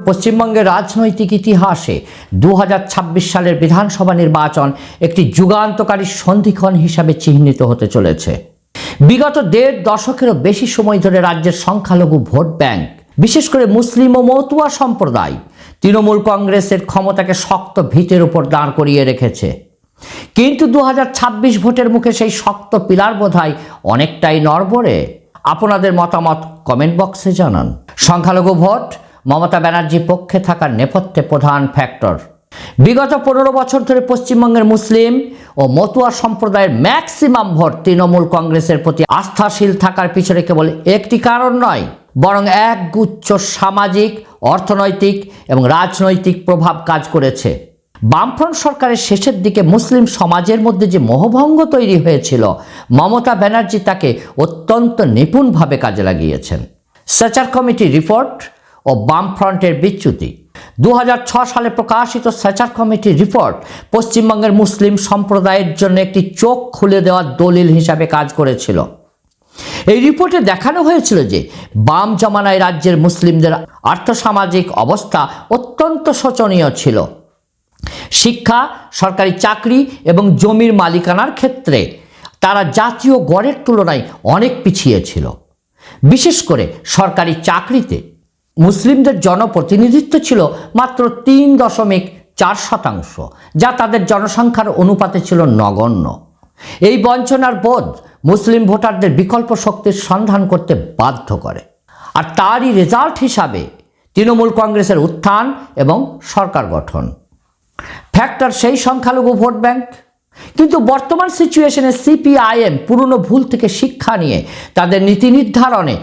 পশ্চিমবঙ্গের রাজনৈতিক ইতিহাসে 2026 সালের বিধানসভা নির্বাচন একটি যুগান্তকারী সন্ধিক্ষণ হিসাবে চিহ্নিত হতে চলেছে। বিগত দেড় দশকেরও বেশি সময় ধরে রাজ্যের সংখ্যালঘু ভোট ব্যাংক, বিশেষ করে মুসলিম ও মতুয়া সম্প্রদায়, তৃণমূল কংগ্রেসের ক্ষমতাকে শক্ত ভিতের উপর দাঁড় করিয়ে রেখেছে। কিন্তু 2026 ভোটের মুখে সেই শক্ত পিলার বোধহয় অনেকটাই নড়বড়ে। আপনাদের মতামত কমেন্ট বক্সে জানান। সংখ্যালঘু ভোট মমতা ব্যানার্জির পক্ষে থাকার নেপথ্যে প্রধান ফ্যাক্টর। বিগত 15 বছর ধরে পশ্চিমবঙ্গের মুসলিম ও মতুয়া সম্প্রদায়ের ম্যাক্সিমাম ভোট তৃণমূল কংগ্রেসের প্রতি আস্থাশীল থাকার পিছনে কেবল একটি কারণ নয়, বরং একগুচ্ছ সামাজিক, অর্থনৈতিক এবং রাজনৈতিক প্রভাব কাজ করেছে। বামফ্রন্ট সরকারের শেষের দিকে মুসলিম সমাজের মধ্যে যে মোহভঙ্গ তৈরি হয়েছিল, মমতা ব্যানার্জি তাকে অত্যন্ত নিপুণভাবে কাজে লাগিয়েছেন। সেচার কমিটির রিপোর্ট ও বামফ্রন্টের বিচ্যুতি। 2006 সালে প্রকাশিত সেচার কমিটির রিপোর্ট পশ্চিমবঙ্গের মুসলিম সম্প্রদায়ের জন্য একটি চোখ খুলে দেওয়ার দলিল হিসাবে কাজ করেছিল। এই রিপোর্টে দেখানো হয়েছিল যে বাম জমানায় রাজ্যের মুসলিমদের আর্থসামাজিক অবস্থা অত্যন্ত শোচনীয় ছিল। শিক্ষা, সরকারি চাকরি এবং জমির মালিকানার ক্ষেত্রে তারা জাতীয় গড়ের তুলনায় অনেক পিছিয়ে ছিল। বিশেষ করে সরকারি চাকরিতে মুসলিমদের জনপ্রতিনিধিত্ব ছিল মাত্র 3.4%, যা তাদের জনসংখ্যার অনুপাতে ছিল নগণ্য। এই বঞ্চনার বোধ মুসলিম ভোটারদের বিকল্প শক্তির সন্ধান করতে বাধ্য করে, আর তারই রেজাল্ট হিসাবে তৃণমূল কংগ্রেসের উত্থান এবং সরকার গঠন। ফ্যাক্টর সেই সংখ্যালঘু ভোট ব্যাংক। কিন্তু বর্তমান সিচুয়েশনে সিপিআইএম পুরনো ভুল থেকে শিক্ষা নিয়ে তাদের নীতি নির্ধারণে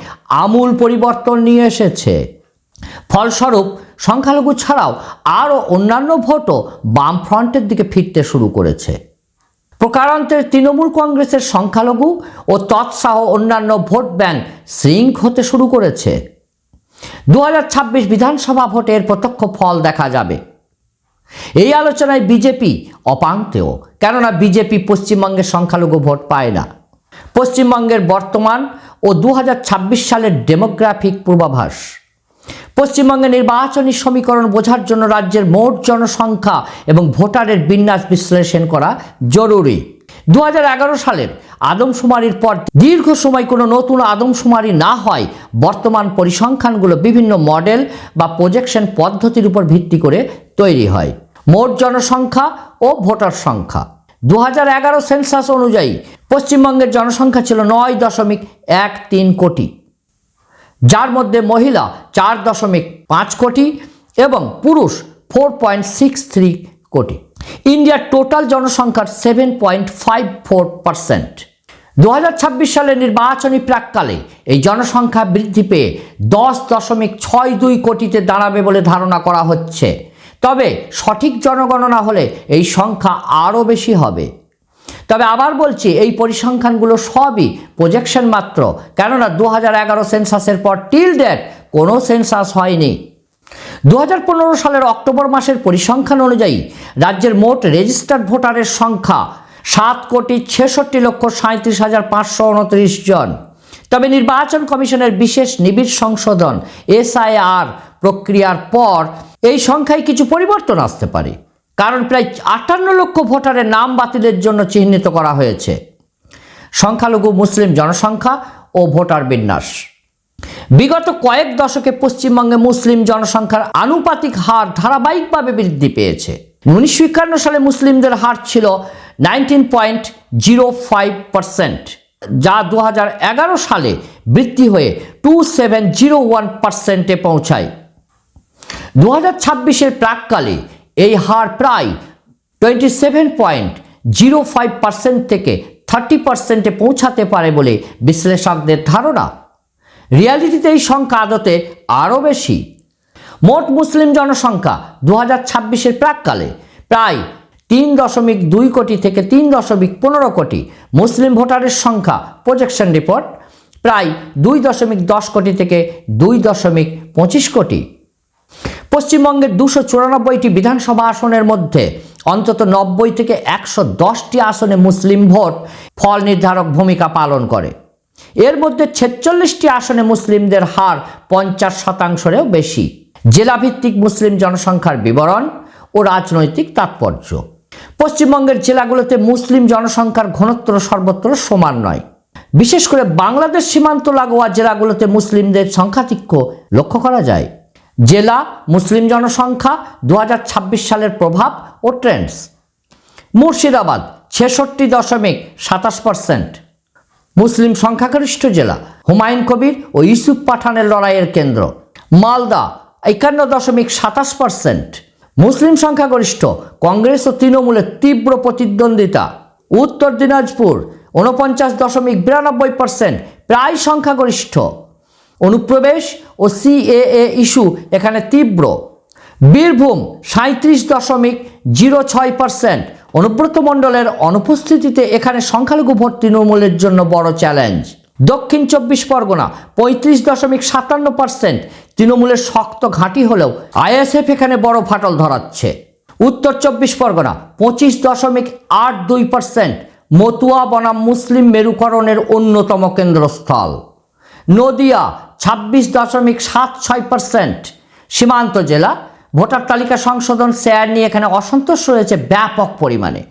আমূল পরিবর্তন নিয়ে এসেছে। ফলস্বরূপ সংখ্যালঘু ছাড়াও আরও অন্যান্য ভোটও বামফ্রন্টের দিকে ফিরতে শুরু করেছে। প্রকারান্তরে তৃণমূল কংগ্রেসের সংখ্যালঘু ও তৎসহ অন্যান্য ভোট ব্যাংক শৃঙ্খ হতে শুরু করেছে। 2026 বিধানসভা ভোটের প্রত্যক্ষ ফল দেখা যাবে। এই আলোচনায় বিজেপি অপাঙ্ক্তেয়, কেননা বিজেপি পশ্চিমবঙ্গের সংখ্যালঘু ভোট পায় না। পশ্চিমবঙ্গের বর্তমান ও 2026 সালের ডেমোগ্রাফিক পূর্বাভাস। পশ্চিমবঙ্গের নির্বাচনী সমীকরণ বোঝার জন্য রাজ্যের মোট জনসংখ্যা এবং ভোটারের বিন্যাস বিশ্লেষণ করা জরুরি। 2011 সালের আদমশুমারির পর দীর্ঘ সময় কোনো নতুন আদমশুমারি না হয় বর্তমান পরিসংখ্যানগুলো বিভিন্ন মডেল বা প্রজেকশন পদ্ধতির উপর ভিত্তি করে তৈরি হয়। মোট জনসংখ্যা ও ভোটার সংখ্যা। 2011 সেন্সাস অনুযায়ী পশ্চিমবঙ্গের জনসংখ্যা ছিল 9.13 কোটি, যার মধ্যে মহিলা 4.5 কোটি এবং পুরুষ 4.63 কোটি। ইন্ডিয়ার টোটাল জনসংখ্যার 7.54%। 2026 সালের নির্বাচনী প্রাক্কালে এই জনসংখ্যা বৃদ্ধি পেয়ে 10.62 কোটিতে দাঁড়াবে বলে ধারণা করা হচ্ছে। তবে সঠিক জনগণনা হলে এই সংখ্যা আরও বেশি হবে। তবে আবার বলছি, এই পরিসংখ্যানগুলো সবই প্রজেকশন মাত্র, কেননা 2011 সেন্সাসের পর টিল ডেট কোনো সেন্সাস হয়নি। 2015 সালের অক্টোবর মাসের পরিসংখ্যান অনুযায়ী রাজ্যের মোট রেজিস্টার্ড ভোটারের সংখ্যা 7,66,37,529 জন। তবে নির্বাচন কমিশনের বিশেষ নিবিড় সংশোধন SIR প্রক্রিয়ার পর এই সংখ্যায় কিছু পরিবর্তন আসতে পারে, কারণ প্রায় 58 লক্ষ ভোটারের নাম বাতিলের জন্য চিহ্নিত করা হয়েছে। সংখ্যালঘু মুসলিম জনসংখ্যা ও ভোটার বিন্যাস। বিগত কয়েক দশকে পশ্চিমবঙ্গে মুসলিম জনসংখ্যার আনুপাতিক হার ধারাবাহিকভাবে বৃদ্ধি পেয়েছে। 1951 সালে মুসলিমদের হার ছিল 19.05%, যা 2011 সালে বৃদ্ধি হয়ে 2701%-এ পৌঁছায়। 2026-এর প্রাক্কালে এই হার প্রায় 27.05% থেকে 30%-এ পৌঁছাতে পারে বলে বিশ্লেষকদের ধারণা। রিয়ালিটিতে এই সংখ্যা আদতে আরও বেশি। মোট মুসলিম জনসংখ্যা 2026-এর প্রাক্কালে প্রায় 3.2 কোটি থেকে 3.15 কোটি। মুসলিম ভোটারের সংখ্যা প্রজেকশন রিপোর্ট প্রায় 2.10 কোটি থেকে 2.25 কোটি। পশ্চিমবঙ্গের 294টি বিধানসভা আসনের মধ্যে অন্তত 90 থেকে 110টি আসনে মুসলিম ভোট ফল নির্ধারক ভূমিকা পালন করে। এর মধ্যে 46টি আসনে মুসলিমদের হার 50%-এরও বেশি। জেলাভিত্তিক মুসলিম জনসংখ্যার বিবরণ ও রাজনৈতিক তাৎপর্য। পশ্চিমবঙ্গের জেলাগুলোতে মুসলিম জনসংখ্যার ঘনত্ব সর্বত্র সমান নয়। বিশেষ করে বাংলাদেশ সীমান্ত লাগোয়া জেলাগুলোতে মুসলিমদের সংখ্যাধিক্য লক্ষ্য করা যায়। জেলা মুসলিম জনসংখ্যা 2026 সালের প্রভাব ও ট্রেন্ডস। মুর্শিদাবাদ 66.27%, মুসলিম সংখ্যাগরিষ্ঠ জেলা, হুমায়ুন কবির ও ইউসুফ পাঠানের লড়াইয়ের কেন্দ্র। মালদা 51.27%, মুসলিম সংখ্যাগরিষ্ঠ, কংগ্রেস ও তৃণমূলের তীব্র প্রতিদ্বন্দ্বিতা। উত্তর দিনাজপুর 49.92%, প্রায় সংখ্যাগরিষ্ঠ। অনুপ্রবেশ ও সিএএ ইস্যু এখানে তীব্র। বীরভূম 37.06%, অনুব্রত মণ্ডলের অনুপস্থিতিতে এখানে সংখ্যালঘু ভোট তৃণমূলের জন্য বড় চ্যালেঞ্জ। দক্ষিণ 24 পরগনা 35.57%, তৃণমূলের শক্ত ঘাঁটি হলেও আইএসএফ এখানে বড় ফাটল ধরাচ্ছে। উত্তর 24 পরগনা 25.82%, মতুয়া বনাম মুসলিম মেরুকরণের অন্যতম কেন্দ্রস্থল। নদিয়া 26.76%, সীমান্ত জেলা। ভোটার তালিকা সংশোধন স্যার নিয়ে এখানে অসন্তোষ রয়েছে ব্যাপক পরিমাণে।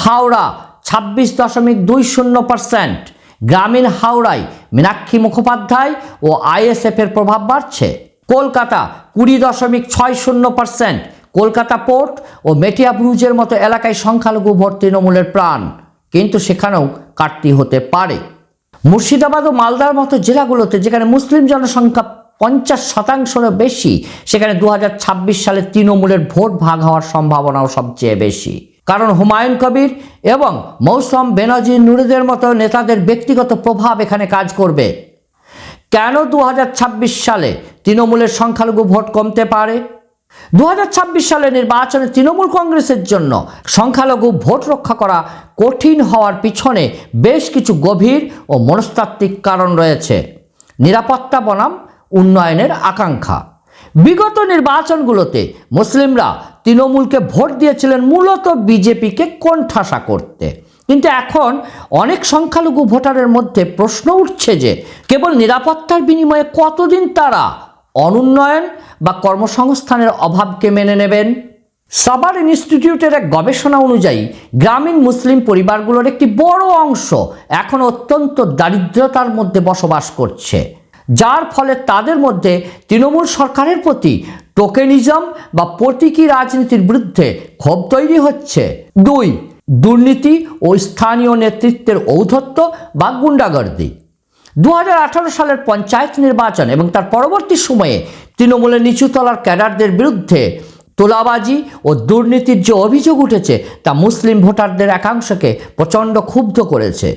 হাওড়া 26.20%, গ্রামীণ হাওড়ায় মীনাক্ষী মুখোপাধ্যায় ও আইএসএফের প্রভাব বাড়ছে। কলকাতা 20.60%, কলকাতা পোর্ট ও মেটিয়া ব্রুজের মতো এলাকায় সংখ্যালঘু ভোট তৃণমূলের প্রাণ, কিন্তু সেখানেও কাটতি হতে পারে। মুর্শিদাবাদ ও মালদার মতো জেলাগুলোতে যেখানে মুসলিম জনসংখ্যা 50%-এরও বেশি, সেখানে 2026 সালে তৃণমূলের ভোট ভাগ হওয়ার সম্ভাবনাও সবচেয়ে বেশি। কারণ হুমায়ুন কবির এবং মৌসম বেনজির নুরুদের মতো নেতাদের ব্যক্তিগত প্রভাব এখানে কাজ করবে। কেন 2026 সালে তৃণমূলের সংখ্যালঘু ভোট কমতে পারে? 2026 সালে নির্বাচনে তৃণমূল কংগ্রেসের জন্য সংখ্যালঘু ভোট রক্ষা করা কঠিন হওয়ার পিছনে বেশ কিছু গভীর ও মনস্তাত্ত্বিক কারণ রয়েছে। নিরাপত্তা বনাম উন্নয়নের আকাঙ্ক্ষা। বিগত নির্বাচনগুলোতে মুসলিমরা তৃণমূলকে ভোট দিয়েছিলেন মূলত বিজেপিকে কোণঠাসা করতে, কিন্তু এখন অনেক সংখ্যালঘু ভোটারের মধ্যে প্রশ্ন উঠছে যে কেবল নিরাপত্তার বিনিময়ে কতদিন তারা অনুন্নয়ন বা কর্মসংস্থানের অভাবকে মেনে নেবেন। সাবার ইনস্টিটিউটের এক গবেষণা অনুযায়ী গ্রামীণ মুসলিম পরিবারগুলোর একটি বড় অংশ এখন অত্যন্ত দারিদ্রতার মধ্যে বসবাস করছে, যার ফলে তাদের মধ্যে তৃণমূল সরকারের প্রতি টোকেনিজম বা প্রতীকী রাজনীতির বিরুদ্ধে ক্ষোভ তৈরি হচ্ছে। 2. দুর্নীতি ও স্থানীয় নেতৃত্বের ঔদ্ধত্য বা গুন্ডাগর্দি। 2018 সালের পঞ্চায়েত নির্বাচন এবং তার পরবর্তী সময়ে তৃণমূলের নিচুতলার ক্যাডারদের বিরুদ্ধে তোলাবাজি ও দুর্নীতির যে অভিযোগ উঠেছে তা মুসলিম ভোটারদের একাংশকে প্রচণ্ড ক্ষুব্ধ করেছে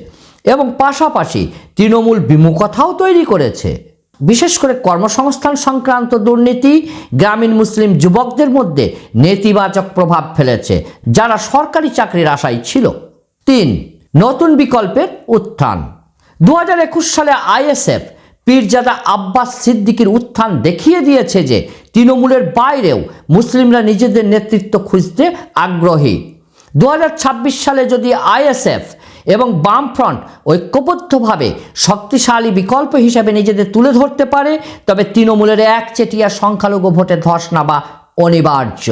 এবং পাশাপাশি তৃণমূল বিমুখতাও তৈরি করেছে। বিশেষ করে কর্মসংস্থান সংক্রান্ত দুর্নীতি গ্রামীণ মুসলিম যুবকদের মধ্যে নেতিবাচক প্রভাব ফেলেছে, যারা সরকারি চাকরির আশায় ছিল। 3. নতুন বিকল্পের উত্থান। 2021 সালে আইএসএফ পীরজাদা আব্বাস সিদ্দিকীর উত্থান দেখিয়ে দিয়েছে যে তৃণমূলের বাইরেও মুসলিমরা নিজেদের নেতৃত্ব খুঁজতে আগ্রহী। 2026 সালে যদি আইএসএফ এবং বামফ্রন্ট ঐক্যবদ্ধভাবে শক্তিশালী বিকল্প হিসাবে নিজেদের তুলে ধরতে পারে, তবে তৃণমূলের একচেটিয়া সংখ্যালঘু ভোটে ধস নামা অনিবার্য।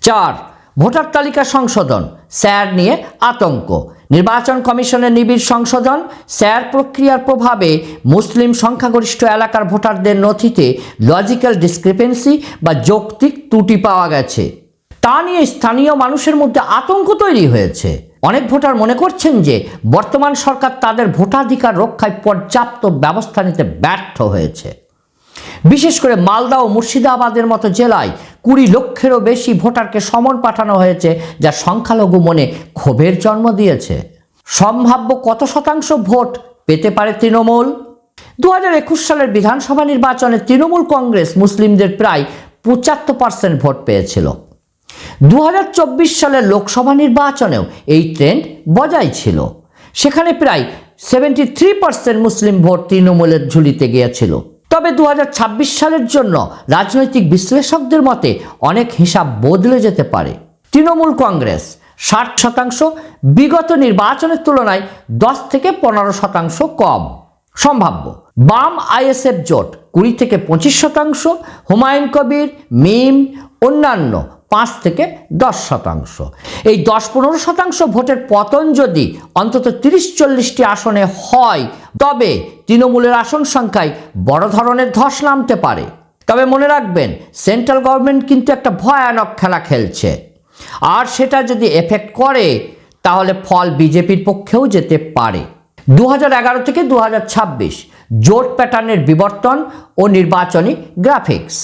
4. ভোটার তালিকা সংশোধন স্যার নিয়ে আতঙ্ক। নির্বাচন কমিশনের নিবিড় সংশোধন স্যার প্রক্রিয়ার প্রভাবে মুসলিম সংখ্যাগরিষ্ঠ এলাকার ভোটারদের নথিতে লজিক্যাল ডিসক্রিপেন্সি বা যৌক্তিক ত্রুটি পাওয়া গেছে। তা নিয়ে স্থানীয় মানুষের মধ্যে আতঙ্ক তৈরি হয়েছে। অনেক ভোটার মনে করছেন যে বর্তমান সরকার তাদের ভোটাধিকার রক্ষায় পর্যাপ্ত ব্যবস্থা নিতে ব্যর্থ হয়েছে। বিশেষ করে মালদা ও মুর্শিদাবাদের মতো জেলায় 20 লক্ষেরও বেশি ভোটারকে সমন পাঠানো হয়েছে, যা সংখ্যালঘু মনে ক্ষোভের জন্ম দিয়েছে। সম্ভাব্য কত শতাংশ ভোট পেতে পারে তৃণমূল? 2021 সালের বিধানসভা নির্বাচনে তৃণমূল কংগ্রেস মুসলিমদের প্রায় 75% ভোট পেয়েছিল। 2024 সালের লোকসভা নির্বাচনেও এই ট্রেন্ড বজায় ছিল। সেখানে প্রায় 73% মুসলিম ভোট তৃণমূলের ঝুলিতে গিয়েছিল। তবে 2026 সালের জন্য রাজনৈতিক বিশ্লেষকদের মতে অনেক হিসাব বদলে যেতে পারে। তৃণমূল কংগ্রেস 60%, বিগত নির্বাচনের তুলনায় 10 থেকে 15% কম। সম্ভাব্য বাম আইএসএফ জোট 20 থেকে 25%, হুমায়ুন কবির, মিম, অন্যান্য 5 থেকে 10%। এই 10-15% ভোটের পতন যদি অন্তত 30-40টি আসনে হয় তবে তৃণমূলের আসন সংখ্যায় বড় ধরনের ধস নামতে পারে। তবে মনে রাখবেন, সেন্ট্রাল গভর্নমেন্ট কিন্তু একটা ভয়ানক খেলা খেলছে, আর সেটা যদি এফেক্ট করে তাহলে ফল বিজেপির পক্ষেও যেতে পারে। 2011 থেকে 2026 জোট প্যাটার্নের বিবর্তন ও নির্বাচনী গ্রাফিক্স।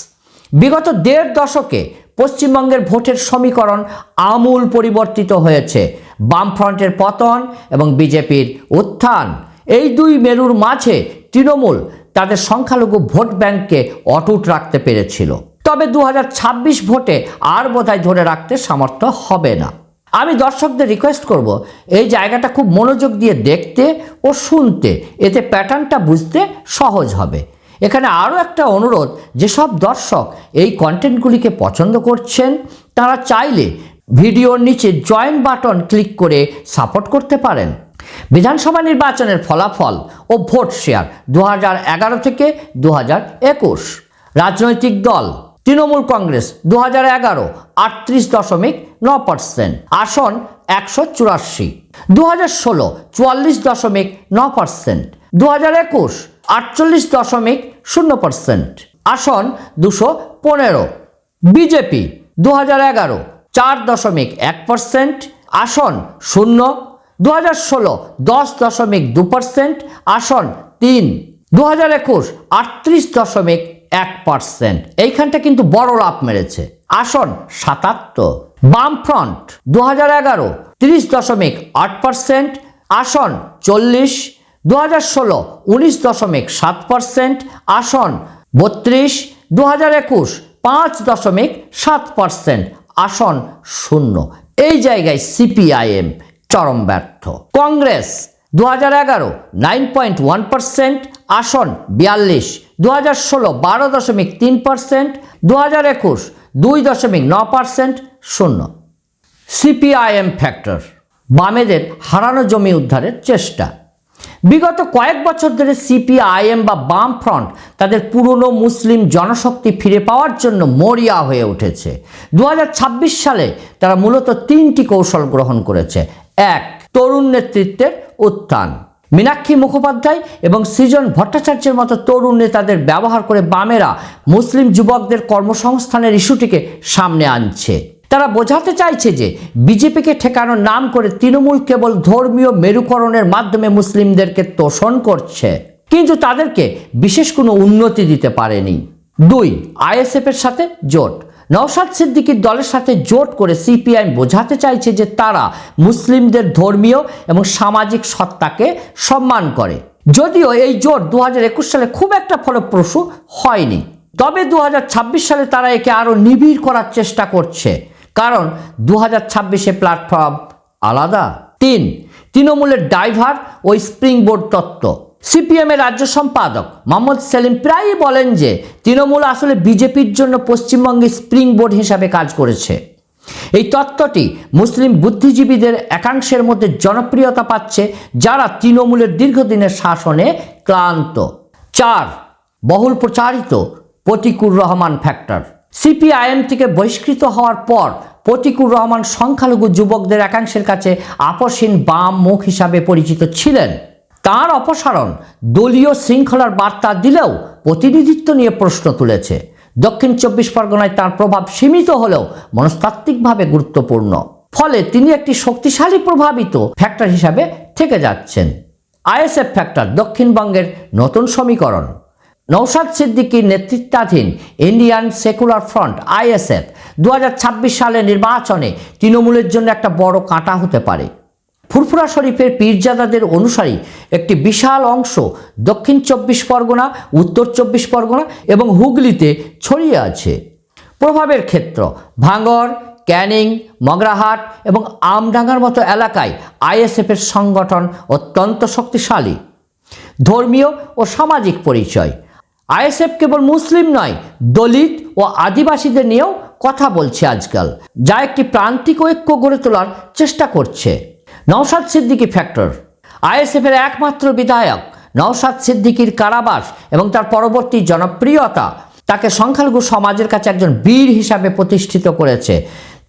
বিগত 1.5 দশকে পশ্চিমবঙ্গের ভোটের সমীকরণ আমূল পরিবর্তিত হয়েছে। বামফ্রন্টের পতন এবং বিজেপির উত্থান, এই দুই মেরুর মাঝে তৃণমূল তাদের সংখ্যালঘু ভোট ব্যাংককে অটুট রাখতে পেরেছিল। তবে 2026 ভোটে আর বোধহয় ধরে রাখতে সামর্থ্য হবে না। আমি দর্শকদের রিকোয়েস্ট করব এই জায়গাটা খুব মনোযোগ দিয়ে দেখতে ও শুনতে, এতে প্যাটার্নটা বুঝতে সহজ হবে। এখানে আরও একটা অনুরোধ, যেসব দর্শক এই কন্টেন্টগুলিকে পছন্দ করছেন তারা চাইলে ভিডিওর নিচে জয়েন বাটন ক্লিক করে সাপোর্ট করতে পারেন। বিধানসভা নির্বাচনের ফলাফল ও ভোট শেয়ার 2011 থেকে 2021। রাজনৈতিক দল: তৃণমূল কংগ্রেস 2011 38.9%, আসন 184। 2016 44.9%, 2021 48.0%, আসন 215। বিজেপি 2011 4.1%, আসন 0। 2016 10.2%, আসন 3। 2021 38.1%, এইখানটা কিন্তু বড় লাভ মেরেছে, আসন 77। বামফ্রন্ট 2011 30.8%, আসন 40। 2016 19.7%, আসন 32। 2021 5.7%, আসন 0। এই জায়গায় সিপিআইএম চরম ব্যর্থ। কংগ্রেস 2011 9.1%, আসন 42। 2016 12.3%, 2021 2.9%, 0। সিপিআইএম ফ্যাক্টর: বামেদের হারানো জমি উদ্ধারের চেষ্টা। বিগত কয়েক বছর ধরে সিপিআইএম বা বামফ্রন্ট তাদের পুরনো মুসলিম জনশক্তি ফিরে পাওয়ার জন্য মরিয়া হয়ে উঠেছে। 2026 সালে তারা মূলত 3টি কৌশল গ্রহণ করেছে। 1. তরুণ নেতৃত্বের উত্থান। মীনাক্ষী মুখোপাধ্যায় এবং সৃজন ভট্টাচার্যের মতো তরুণ নেতাদের ব্যবহার করে বামেরা মুসলিম যুবকদের কর্মসংস্থানের ইস্যুটিকে সামনে আনছে। তারা বোঝাতে চাইছে যে বিজেপিকে ঠেকানোর নাম করে তৃণমূল কেবল ধর্মীয় মেরুকরণের মাধ্যমে মুসলিমদেরকে তোষণ করছে, কিন্তু তাদেরকে বিশেষ কোনো উন্নতি দিতে পারেনি। 2. আইএসএফের সাথে জোট। নওশাদ সিদ্দিকীর দলের সাথে জোট করে সিপিআইএম বোঝাতে চাইছে যে তারা মুসলিমদের ধর্মীয় এবং সামাজিক সত্তাকে সম্মান করে। যদিও এই জোট 2021 সালে খুব একটা ফলপ্রসূ হয়নি, তবে 2026 সালে তারা একে আরও নিবিড় করার চেষ্টা করছে, কারণ 2026-এ প্ল্যাটফর্ম আলাদা। 3. তৃণমূলের ডাইভার ও স্প্রিংবোর্ড তত্ত্ব। সিপিএমের রাজ্য সম্পাদক মোহাম্মদ সেলিম প্রায়ই বলেন যে তৃণমূল আসলে বিজেপির জন্য পশ্চিমবঙ্গে স্প্রিংবোর্ড হিসাবে কাজ করেছে। এই তত্ত্বটি মুসলিম বুদ্ধিজীবীদের একাংশের মধ্যে জনপ্রিয়তা পাচ্ছে, যারা তৃণমূলের দীর্ঘদিনের শাসনে ক্লান্ত। 4. বহুল প্রচারিত প্রতিকুর রহমান ফ্যাক্টর। সিপিআইএম থেকে বহিষ্কৃত হওয়ার পর প্রতিকুর রহমান সংখ্যালঘু যুবকদের একাংশের কাছে আপসহীন বাম মুখ হিসাবে পরিচিত ছিলেন। তার অপসারণ দলীয় শৃঙ্খলার বার্তা দিলেও প্রতিনিধিত্ব নিয়ে প্রশ্ন তুলেছে। দক্ষিণ 24 পরগনায় তার প্রভাব সীমিত হলেও মনস্তাত্ত্বিকভাবে গুরুত্বপূর্ণ, ফলে তিনি একটি শক্তিশালী প্রভাবিত ফ্যাক্টর হিসাবে থেকে যাচ্ছেন। আইএসএফ ফ্যাক্টর দক্ষিণবঙ্গের নতুন সমীকরণ। নওশাদ সিদ্দিকীর নেতৃত্বাধীন ইন্ডিয়ান সেকুলার ফ্রন্ট আইএসএফ 2026 সালের নির্বাচনে তৃণমূলের জন্য একটা বড় কাঁটা হতে পারে। ফুরফুরা শরীফের পীরজাদাদের অনুসারী একটি বিশাল অংশ দক্ষিণ 24 পরগনা, উত্তর 24 পরগনা এবং হুগলিতে ছড়িয়ে আছে। প্রভাবের ক্ষেত্র: ভাঙড়, ক্যানিং, মগরাহাট এবং আমডাঙ্গার মতো এলাকায় আইএসএফের সংগঠন অত্যন্ত শক্তিশালী। ধর্মীয় ও সামাজিক পরিচয়: আইএসএফ কেবল মুসলিম নয়, দলিত ও আদিবাসীদের নিয়েও কথা বলছে আজকাল, যা একটি প্রান্তিক ঐক্য গড়ে তোলার চেষ্টা করছে। নওশাদ সিদ্দিকী ফ্যাক্টর: আইএসএফের একমাত্র বিধায়ক নওশাদ সিদ্দিকীর কারাবাস এবং তার পরবর্তী জনপ্রিয়তা তাকে সংখ্যালঘু সমাজের কাছে একজন বীর হিসাবে প্রতিষ্ঠিত করেছে।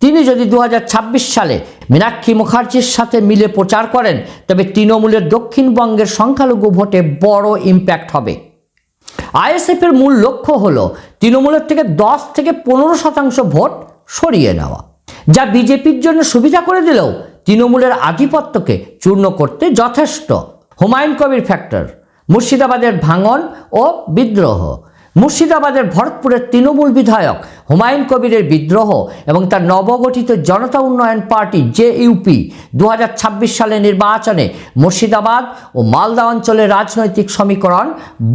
তিনি যদি 2026 সালে মীনাক্ষী মুখার্জির সাথে মিলে প্রচার করেন তবে তৃণমূলের দক্ষিণবঙ্গের সংখ্যালঘু ভোটে বড় ইম্প্যাক্ট হবে। আইএসএফের মূল লক্ষ্য হলো তৃণমূলের থেকে 10 থেকে 15% ভোট সরিয়ে নেওয়া, যা বিজেপির জন্য সুবিধা করে দিলেও তৃণমূলের আধিপত্যকে চূর্ণ করতে যথেষ্ট। হুমায়ুন কবির ফ্যাক্টর, মুর্শিদাবাদের ভাঙন ও বিদ্রোহ। মুর্শিদাবাদের ভরতপুরের তৃণমূল বিধায়ক হুমায়ুন কবিরের বিদ্রোহ এবং তার নবগঠিত জনতা উন্নয়ন পার্টি জেইউপি 2026 সালের নির্বাচনে মুর্শিদাবাদ ও মালদা অঞ্চলের রাজনৈতিক সমীকরণ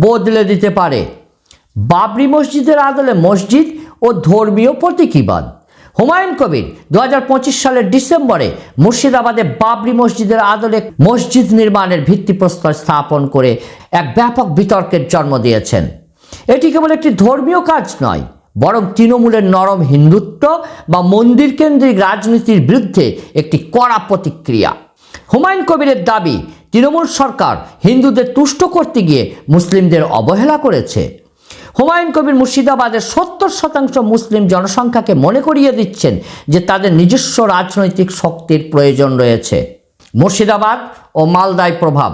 বদলে দিতে পারে। বাবরি মসজিদের আদলে মসজিদ ও ধর্মীয় প্রতীকীবাদ। হুমায়ুন কবির 2025 সালের ডিসেম্বরে মুর্শিদাবাদে বাবরি মসজিদের আদলে মসজিদ নির্মাণের ভিত্তিপ্রস্তর স্থাপন করে এক ব্যাপক বিতর্কের জন্ম দিয়েছেন। এটি কেবল একটি ধর্মীয় কাজ নয়, বরং তৃণমূলের নরম হিন্দুত্ব বা মন্দির কেন্দ্রিক রাজনীতির বিরুদ্ধে একটি কড়া প্রতিক্রিয়া। হুমায়ুন কবিরের দাবি, তৃণমূল সরকার হিন্দুদের তুষ্ট করতে গিয়ে মুসলিমদের অবহেলা করেছে। হুমায়ুন কবির মুর্শিদাবাদের 70% মুসলিম জনসংখ্যাকে মনে করিয়ে দিচ্ছেন যে তাদের নিজস্ব রাজনৈতিক শক্তির প্রয়োজন রয়েছে। মুর্শিদাবাদ ও মালদায় প্রভাব।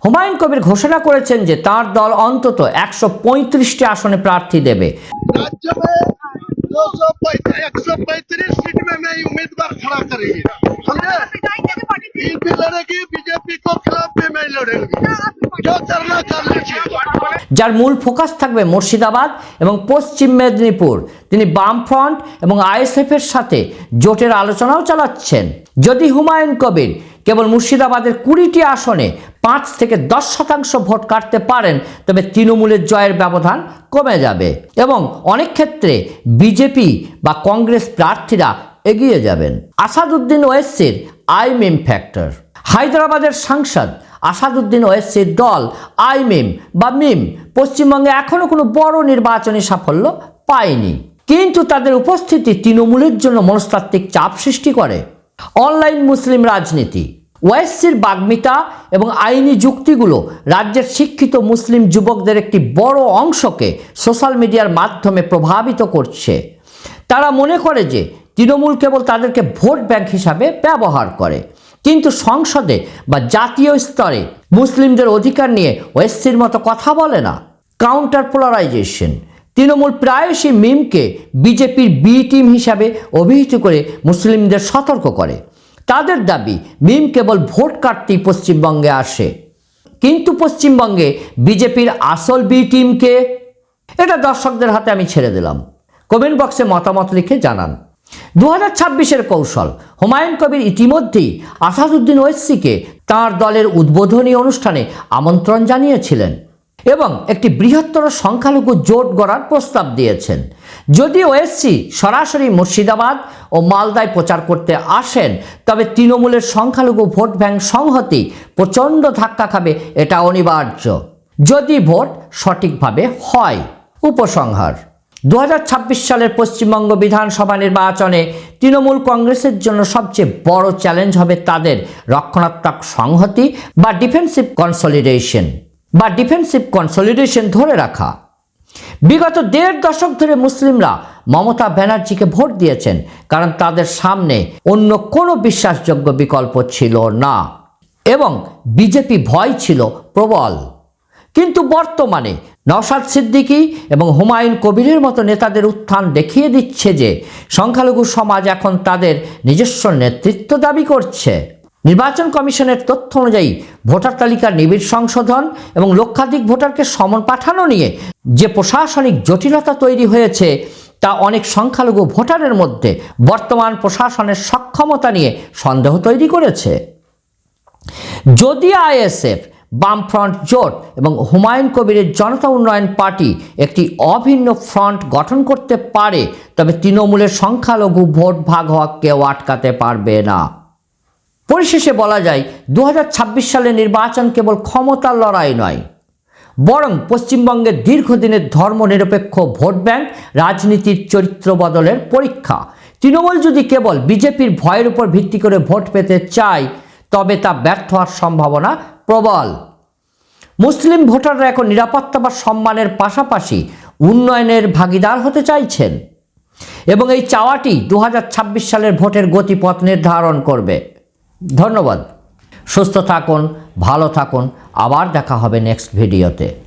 হুমায়ুন কবির ঘোষণা করেছেন যে তার দল অন্তত 135টি আসনে প্রার্থী দেবে। राज्य में 135 सीट में मैं उम्मीदवार खड़ा करेंगे, समझे? बीजेपी लड़ेगी, बीजेपी को खिलाफ भी मैं लड़ेंगे, जो करना कर लीजिए। যার মূল ফোকাস থাকবে মুর্শিদাবাদ এবং পশ্চিম মেদিনীপুর। তিনি বামফ্রন্ট এবং আইএসএফের সাথে জোটের আলোচনাও চালাচ্ছেন। যদি হুমায়ুন কবির কেবল মুর্শিদাবাদের 20টি আসনে 5 থেকে 10% ভোট কাটতে পারেন তবে তৃণমূলের জয়ের ব্যবধান কমে যাবে এবং অনেক ক্ষেত্রে বিজেপি বা কংগ্রেস প্রার্থীরা এগিয়ে যাবেন। আসাদুদ্দিন ওয়েসির আইমিম ফ্যাক্টর। হায়দ্রাবাদের সাংসদ আসাদুদ্দিন ওয়েসির দল আইমিম বা মিম পশ্চিমবঙ্গে এখনও কোনো বড় নির্বাচনী সাফল্য পায়নি, কিন্তু তাদের উপস্থিতি তৃণমূলের জন্য মনস্তাত্ত্বিক চাপ সৃষ্টি করে। অনলাইন মুসলিম রাজনীতি। ওয়েসির বাগ্মিতা এবং আইনি যুক্তিগুলো রাজ্যের শিক্ষিত মুসলিম যুবকদের একটি বড় অংশকে সোশ্যাল মিডিয়ার মাধ্যমে প্রভাবিত করছে। তারা মনে করে যে তৃণমূল কেবল তাদেরকে ভোট ব্যাংক হিসাবে ব্যবহার করে, কিন্তু সংসদে বা জাতীয় স্তরে মুসলিমদের অধিকার নিয়ে ওয়েসির মতো কথা বলে না। Counter polarisation. তৃণমূল প্রায়শই মিমকে বিজেপির বি টিম হিসাবে অভিহিত করে মুসলিমদের সতর্ক করে। তাদের দাবি, মিম কেবল ভোট কাটতেই পশ্চিমবঙ্গে আসে, কিন্তু পশ্চিমবঙ্গে বিজেপির আসল বি টিমকে। এটা দর্শকদের হাতে আমি ছেড়ে দিলাম, কমেন্ট বক্সে মতামত লিখে জানান। 2026-এর কৌশল। হুমায়ুন কবির ইতিমধ্যেই আসাদুদ্দিন ওয়েসিকে তাঁর দলের উদ্বোধনী অনুষ্ঠানে আমন্ত্রণ জানিয়েছিলেন এবং একটি বৃহত্তর সংখ্যালঘু জোট গড়ার প্রস্তাব দিয়েছেন। যদি ওয়েসি সরাসরি মুর্শিদাবাদ ও মালদায় প্রচার করতে আসেন তবে তৃণমূলের সংখ্যালঘু ভোট ব্যাংক সংহতি প্রচণ্ড ধাক্কা খাবে, এটা অনিবার্য যদি ভোট সঠিকভাবে হয়। উপসংহার। 2026 সালের পশ্চিমবঙ্গ বিধানসভা নির্বাচনে তৃণমূল কংগ্রেসের জন্য সবচেয়ে বড় চ্যালেঞ্জ হবে তাদের রক্ষণাত্মক সংহতি বা ডিফেন্সিভ কনসলিডেশন ধরে রাখা। বিগত 1.5 দশক ধরে মুসলিমরা মমতা ব্যানার্জিকে ভোট দিয়েছেন কারণ তাদের সামনে অন্য কোনো বিশ্বাসযোগ্য বিকল্প ছিল না এবং বিজেপি ভয় ছিল প্রবল। কিন্তু বর্তমানে নওশাদ সিদ্দিকী এবং হুমায়ুন কবিরের মতো নেতাদের উত্থান দেখিয়ে দিচ্ছে যে সংখ্যালঘু সমাজ এখন তাদের নিজস্ব নেতৃত্ব দাবি করছে। নির্বাচন কমিশনের তথ্য অনুযায়ী ভোটার তালিকার নিবিড় সংশোধন এবং লক্ষাধিক ভোটারকে সমন পাঠানো নিয়ে যে প্রশাসনিক জটিলতা তৈরি হয়েছে তা অনেক সংখ্যালঘু ভোটারের মধ্যে বর্তমান প্রশাসনের সক্ষমতা নিয়ে সন্দেহ তৈরি করেছে। যদি আইএসএফ, বামফ্রন্ট জোট এবং হুমায়ুন কবিরের জনতা উন্নয়ন পার্টি একটি অভিন্ন ফ্রন্ট গঠন করতে পারে তবে তৃণমূলের সংখ্যালঘু ভোট ভাগ হওয়া কেউ আটকাতে পারবে না। পরিশেষে বলা যায় 2026 সালের নির্বাচন কেবল ক্ষমতার লড়াই নয়, বরং পশ্চিমবঙ্গের দীর্ঘদিনের ধর্মনিরপেক্ষ ভোট ব্যাংক রাজনীতির চরিত্র বদলের পরীক্ষা। তৃণমূল যদি কেবল বিজেপির ভয়ের উপর ভিত্তি করে ভোট পেতে চায় তবে তা ব্যর্থ হওয়ার সম্ভাবনা প্রবল। মুসলিম ভোটাররা এখন নিরাপত্তা বা সম্মানের পাশাপাশি উন্নয়নের ভাগিদার হতে চাইছেন এবং এই চাওয়াটি 2026 সালের ভোটের গতিপথ নির্ধারণ করবে। ধন্যবাদ। সুস্থ থাকুন, ভালো থাকুন, আবার দেখা হবে নেক্সট ভিডিওতে।